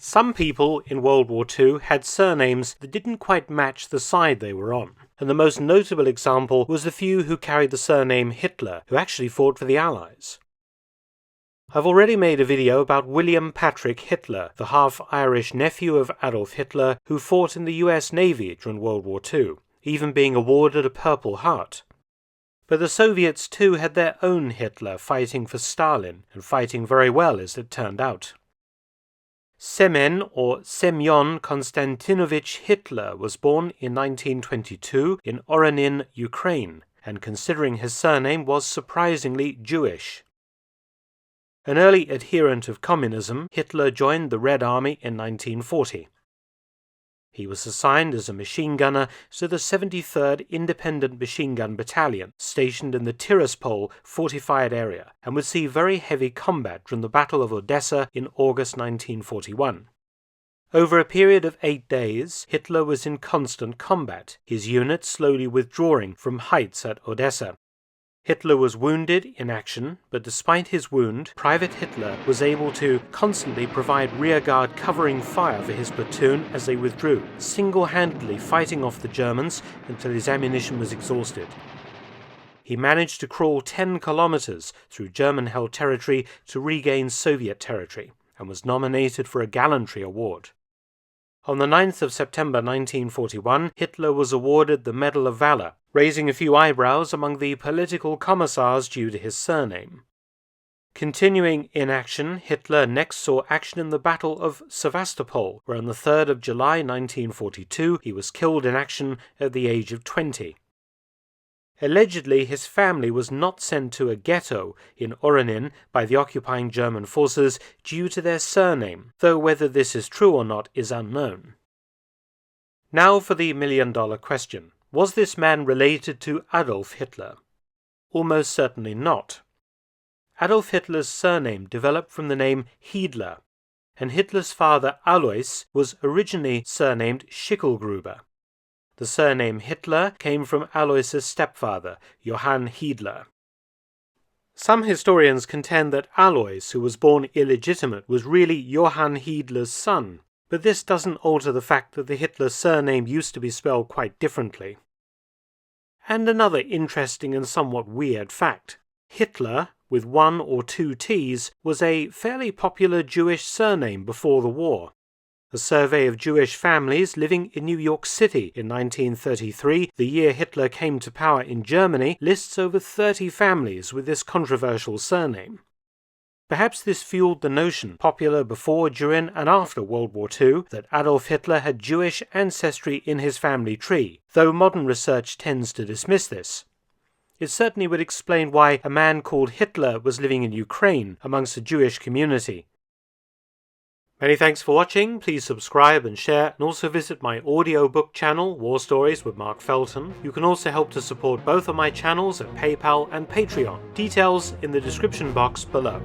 Some people in World War II had surnames that didn't quite match the side they were on, and the most notable example was the few who carried the surname Hitler, who actually fought for the Allies. I've already made a video about William Patrick Hitler, the half-Irish nephew of Adolf Hitler, who fought in the US Navy during World War II, even being awarded a Purple Heart. But the Soviets too had their own Hitler fighting for Stalin, and fighting very well as it turned out. Semen or Semyon Konstantinovich Hitler was born in 1922 in Oronin, Ukraine, and considering his surname was surprisingly Jewish. An early adherent of communism, Hitler joined the Red Army in 1940. He was assigned as a machine gunner to the 73rd Independent Machine Gun Battalion, stationed in the Tiraspol fortified area, and would see very heavy combat during the Battle of Odessa in August 1941. Over a period of 8 days, Hitler was in constant combat, his unit slowly withdrawing from heights at Odessa. Hitler was wounded in action, but despite his wound, Private Hitler was able to constantly provide rearguard covering fire for his platoon as they withdrew, single-handedly fighting off the Germans until his ammunition was exhausted. He managed to crawl 10 kilometers through German-held territory to regain Soviet territory, and was nominated for a Gallantry Award. On the 9th of September 1941, Hitler was awarded the Medal of Valor, raising a few eyebrows among the political commissars due to his surname. Continuing in action, Hitler next saw action in the Battle of Sevastopol, where on the 3rd of July 1942 he was killed in action at the age of 20. Allegedly, his family was not sent to a ghetto in Oronin by the occupying German forces due to their surname, though whether this is true or not is unknown. Now for the million-dollar question. Was this man related to Adolf Hitler? Almost certainly not. Adolf Hitler's surname developed from the name Hiedler, and Hitler's father Alois was originally surnamed Schicklgruber. The surname Hitler came from Alois's stepfather, Johann Hiedler. Some historians contend that Alois, who was born illegitimate, was really Johann Hiedler's son, but this doesn't alter the fact that the Hitler surname used to be spelled quite differently. And another interesting and somewhat weird fact. Hitler, with 1 or 2 T's, was a fairly popular Jewish surname before the war. A survey of Jewish families living in New York City in 1933, the year Hitler came to power in Germany, lists over 30 families with this controversial surname. Perhaps this fueled the notion, popular before, during, and after World War II, that Adolf Hitler had Jewish ancestry in his family tree, though modern research tends to dismiss this. It certainly would explain why a man called Hitler was living in Ukraine amongst a Jewish community. Many thanks for watching. Please subscribe and share, and also visit my audiobook channel, War Stories with Mark Felton. You can also help to support both of my channels at PayPal and Patreon. Details in the description box below.